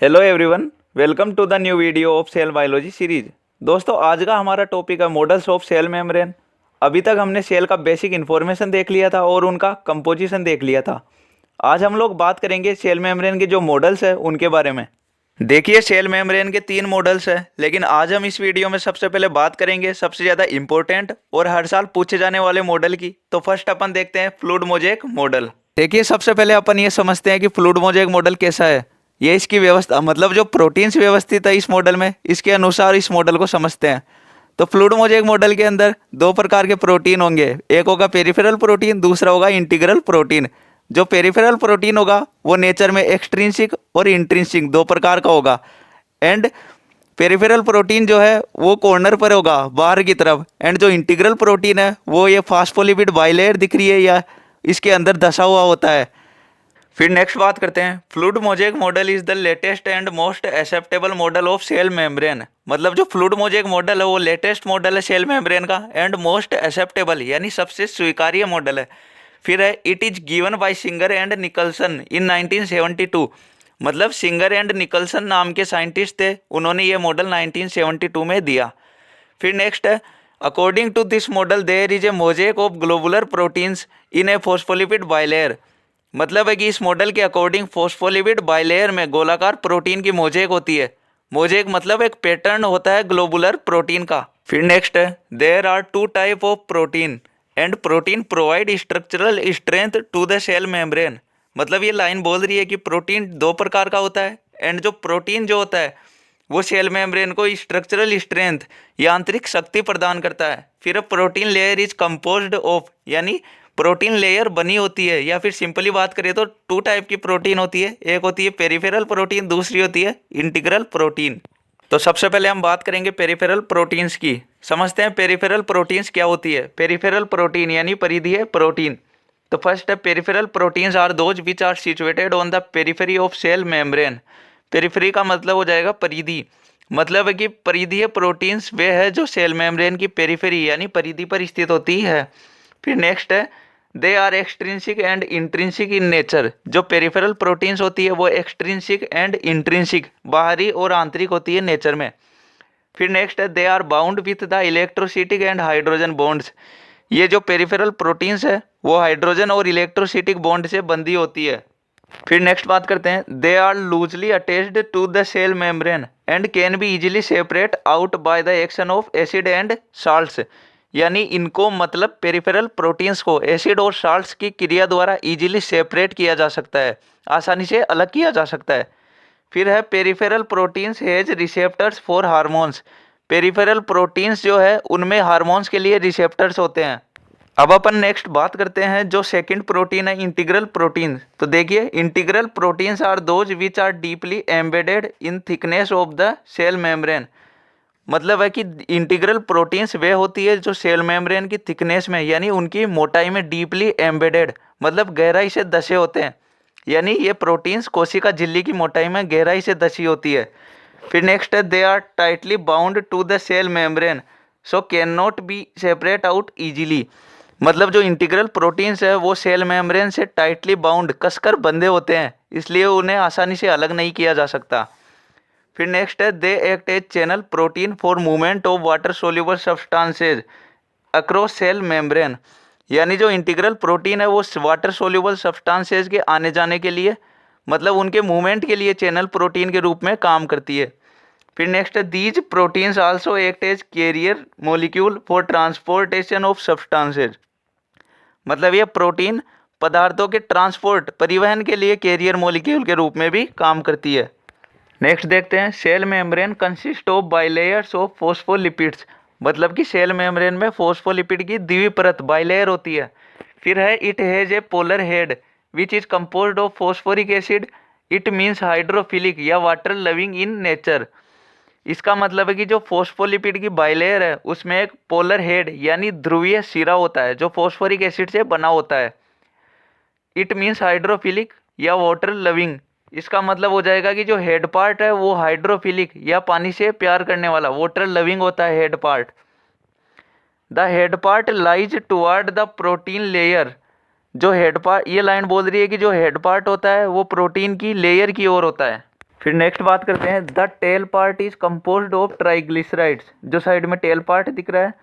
Hello everyone, welcome to the new video of cell biology series. दोस्तों, आज का हमारा टॉपिक है मॉडल्स ऑफ सेल मेम्ब्रेन। अभी तक हमने सेल का बेसिक इन्फॉर्मेशन देख लिया था और उनका कंपोजिशन देख लिया था। आज हम लोग बात करेंगे सेल मेम्ब्रेन के जो मॉडल्स है उनके बारे में। देखिए, सेल मेम्ब्रेन के 3 मॉडल्स हैं, लेकिन आज हम इस वीडियो में सबसे पहले बात करेंगे सबसे ज़्यादा इंपॉर्टेंट और हर साल पूछे जाने वाले मॉडल की। तो फर्स्ट अपन देखते हैं फ्लूइड मोज़ेक मॉडल। देखिए, सबसे पहले अपन ये समझते हैं कि फ्लूइड मोज़ेक मॉडल कैसा है। ये इसकी व्यवस्था, मतलब जो प्रोटीन्स व्यवस्थित है इस मॉडल में, इसके अनुसार इस मॉडल को समझते हैं। तो फ्लूइड मोज़ेक मॉडल के अंदर 2 प्रकार के प्रोटीन होंगे, एक होगा पेरिफेरल प्रोटीन, दूसरा होगा इंटीग्रल प्रोटीन। जो पेरिफेरल प्रोटीन होगा वो नेचर में एक्सट्रिंसिक और इंट्रिंसिक 2 प्रकार का होगा। एंड पेरिफेरल प्रोटीन जो है वो कॉर्नर पर होगा, बाहर की तरफ। एंड जो इंटीग्रल प्रोटीन है वो ये फास्फोलिपिड बाइलेयर दिख रही है या इसके अंदर धसा हुआ होता है। फिर नेक्स्ट बात करते हैं, fluid mosaic model is the latest and most acceptable model of cell membrane. मतलब जो फ्लूइड मोज़ेक मॉडल है वो लेटेस्ट मॉडल है सेल मेम्ब्रेन का एंड मोस्ट एक्सेप्टेबल यानी सबसे स्वीकार्य मॉडल है। फिर है it is given by Singer and Nicolson in 1972। मतलब सिंगर एंड निकल्सन नाम के साइंटिस्ट थे, उन्होंने ये मॉडल 1972 में दिया। फिर नेक्स्ट है, according to this model there is a mosaic of globular proteins in a phospholipid bilayer. मतलब है कि इस मॉडल के अकॉर्डिंग फॉस्फोलिपिड बाइलेयर में गोलाकार प्रोटीन की मोज़ेक होती है। मोज़ेक मतलब एक पैटर्न होता है ग्लोबुलर प्रोटीन का। फिर नेक्स्ट है, there are 2 type of protein and protein provide structural strength to the cell membrane. मतलब ये लाइन बोल रही है कि प्रोटीन 2 प्रकार का होता है एंड जो प्रोटीन जो होता है वो सेल मेम्ब्रेन को स्ट्रक्चरल स्ट्रेंथ यांत्रिक शक्ति प्रदान करता है। फिर protein layer is composed of, यानी प्रोटीन लेयर बनी होती है, या फिर सिंपली बात करें तो 2 टाइप की प्रोटीन होती है, एक होती है पेरिफेरल प्रोटीन, दूसरी होती है इंटीग्रल प्रोटीन। तो सबसे पहले हम बात करेंगे पेरिफेरल प्रोटीन्स की। समझते हैं पेरिफेरल प्रोटीन्स क्या होती है। पेरिफेरल प्रोटीन यानी परिधीय प्रोटीन। तो फर्स्ट है, peripheral proteins are those which are situated on the periphery of cell membrane. Periphery का मतलब हो जाएगा परिधि। मतलब है कि परिधीय प्रोटीन्स वे है जो सेल मेम्ब्रेन की पेरिफेरी यानी परिधि पर स्थित होती है। फिर नेक्स्ट है, they are extrinsic and intrinsic in nature. जो पेरिफेरल प्रोटीन्स होती है वो एक्सट्रिंसिक एंड इंट्रिंसिक, बाहरी और आंतरिक होती है नेचर में। फिर नेक्स्ट है, they are bound with the electrostatic and hydrogen bonds. ये जो पेरिफेरल प्रोटीन्स है वो हाइड्रोजन और इलेक्ट्रोसिटिक बॉन्ड से बंधी होती है। फिर नेक्स्ट बात करते हैं, they are loosely attached to the cell membrane and can be easily separate out by the action of acid and salts. यानी इनको, मतलब पेरिफेरल प्रोटीन्स को एसिड और साल्ट्स की क्रिया द्वारा इजीली सेपरेट किया जा सकता है, आसानी से अलग किया जा सकता है। फिर है, peripheral proteins has receptors for hormones. Peripheral proteins जो है उनमें हार्मोन्स के लिए रिसेप्टर्स होते हैं। अब अपन नेक्स्ट बात करते हैं जो सेकंड प्रोटीन है, इंटीग्रल प्रोटीन। तो देखिए, integral proteins are those which are deeply embedded in thickness of the cell membrane. मतलब है कि इंटीग्रल प्रोटीन्स वे होती है जो सेल मेम्ब्रेन की थिकनेस में यानी उनकी मोटाई में डीपली एम्बेडेड, मतलब गहराई से दसे होते हैं। यानी ये प्रोटीन्स कोशिका झिल्ली की मोटाई में गहराई से दसी होती है। फिर नेक्स्ट है, they are tightly bound to the cell membrane so can not be separate out easily. मतलब जो इंटीग्रल प्रोटीन्स है वो सेल मेम्ब्रेन से टाइटली बाउंड, कसकर बंधे होते हैं, इसलिए उन्हें आसानी से अलग नहीं किया जा सकता। फिर नेक्स्ट है, they act as channel protein for movement of water soluble substances across cell membrane. यानी जो इंटीग्रल प्रोटीन है वो वाटर सोल्यूबल सब्सटेंसेज के आने जाने के लिए, मतलब उनके मूवमेंट के लिए चैनल प्रोटीन के रूप में काम करती है। फिर नेक्स्ट है, these proteins also act as carrier molecule for transportation of substances. मतलब ये प्रोटीन पदार्थों के ट्रांसपोर्ट, परिवहन के लिए कैरियर मॉलिक्यूल के रूप में भी काम करती है। नेक्स्ट देखते हैं, cell membrane consist of bilayers of phospholipids. मतलब कि सेल मेम्ब्रेन में फॉस्फोलिपिड की द्विपरत बाइलेयर होती है। फिर है, it has a polar head which is composed of phosphoric acid. It means hydrophilic या वाटर लविंग इन नेचर। इसका मतलब है कि जो फॉस्फोलिपिड की बाइलेयर है उसमें एक पोलर हेड यानी ध्रुवीय सिरा होता है जो फॉस्फोरिक एसिड से बना होता है। इट मीन्स हाइड्रोफिलिक या वाटर लविंग। इसका मतलब हो जाएगा कि जो हेड पार्ट है वो हाइड्रोफिलिक या पानी से प्यार करने वाला, वाटर लविंग होता है head part. The head part lies toward the protein layer. जो हेड पार्ट, ये लाइन बोल रही है कि जो हेड पार्ट होता है वो प्रोटीन की लेयर की ओर होता है। फिर नेक्स्ट बात करते हैं, the tail part is composed of triglycerides. जो साइड में टेल पार्ट दिख रहा है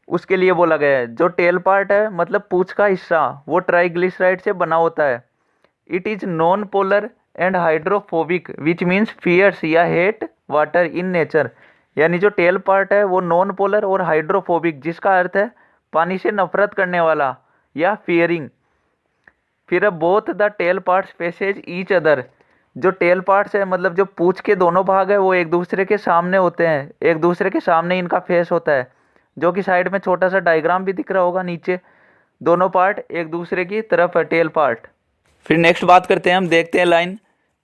उसके लिए बोला गया है, जो टेल पार्ट है मतलब पूंछ का हिस्सा, वो ट्राइग्लिसराइड से बना होता है। It is non polar and hydrophobic which means fears या हेट वाटर इन नेचर। यानी जो टेल पार्ट है वो नॉन पोलर और हाइड्रोफोबिक, जिसका अर्थ है पानी से नफरत करने वाला या फियरिंग। फिर both the tail parts faces each other. जो टेल पार्ट्स है मतलब जो पूंछ के दोनों भाग है वो एक दूसरे के सामने होते हैं, एक दूसरे के सामने इनका फेस होता है, जो कि साइड में छोटा सा डायग्राम भी दिख रहा होगा नीचे। दोनों पार्ट एक दूसरे की तरफ है, टेल पार्ट। फिर नेक्स्ट बात करते हैं, हम देखते हैं लाइन,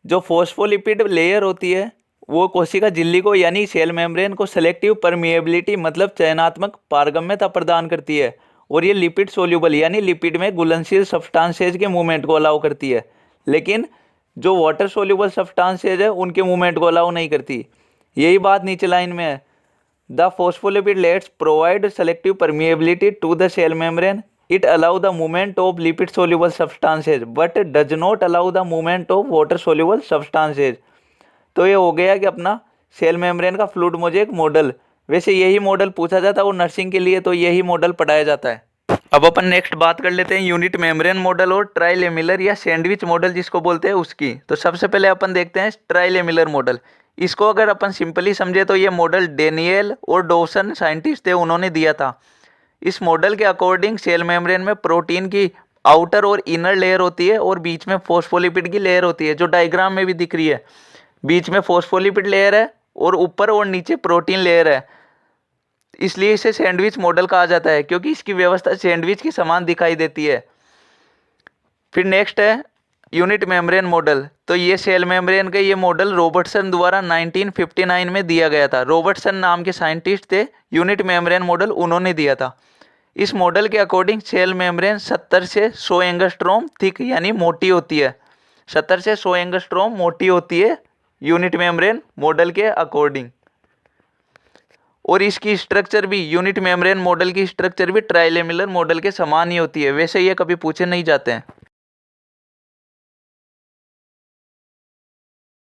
जो फोस्फोलिपिड लेयर होती है वो कोशिका झिल्ली को यानी सेल मेम्ब्रेन को सेलेक्टिव परमिएबिलिटी मतलब चयनात्मक पारगम्यता प्रदान करती है, और ये लिपिड सोल्यूबल यानी लिपिड में घुलनशील सब्सटेंसेज के मूवमेंट को अलाउ करती है, लेकिन जो वाटर सोल्यूबल सब्सटेंसेज है उनके मूवमेंट को अलाउ नहीं करती। यही बात नीचे लाइन में है, the phospholipid layers provide selective permeability to the cell membrane, it allow the movement of lipid soluble substances but does not allow the movement of water soluble substances. तो ये हो गया कि अपना सेल मेम्ब्रेन का fluid mosaic model. वैसे यही model पूछा जाता है और नर्सिंग के लिए तो यही मॉडल पढ़ाया जाता है। अब अपन नेक्स्ट बात कर लेते हैं यूनिट मेम्ब्रेन मॉडल और ट्राइलेमिलर या सैंडविच मॉडल जिसको बोलते हैं उसकी। तो सबसे पहले अपन देखते हैं ट्राइलेमिलर मॉडल। इसको अगर अपन सिंपली समझे तो ये मॉडल डेनियल और डॉसन साइंटिस्ट थे, उन्होंने दिया था। इस मॉडल के अकॉर्डिंग सेल मेम्ब्रेन में प्रोटीन की आउटर और इनर लेयर होती है और बीच में फॉस्फोलिपिड की लेयर होती है, जो डायग्राम में भी दिख रही है। बीच में फॉस्फोलिपिड लेयर है और ऊपर और नीचे प्रोटीन लेयर है, इसलिए इसे सैंडविच मॉडल कहा जाता है, क्योंकि इसकी व्यवस्था सैंडविच की समान दिखाई देती है। फिर नेक्स्ट है यूनिट मेम्ब्रेन मॉडल। तो ये सेल मेम्ब्रेन का ये मॉडल रॉबर्टसन द्वारा 1959 में दिया गया था। रॉबर्टसन नाम के साइंटिस्ट थे, यूनिट मेम्ब्रेन मॉडल उन्होंने दिया था। इस मॉडल के अकॉर्डिंग सेल मेम्ब्रेन 70 से 100 एंगस्ट्रॉम थिक यानी मोटी होती है। 70 से 100 एंगस्ट्रॉम मोटी होती है यूनिट मेम्ब्रेन मॉडल के अकॉर्डिंग। और इसकी स्ट्रक्चर भी यूनिट मेम्ब्रेन मॉडल की स्ट्रक्चर भी ट्राइलेमिलर मॉडल के समान ही होती है। वैसे ये कभी पूछे नहीं जाते हैं।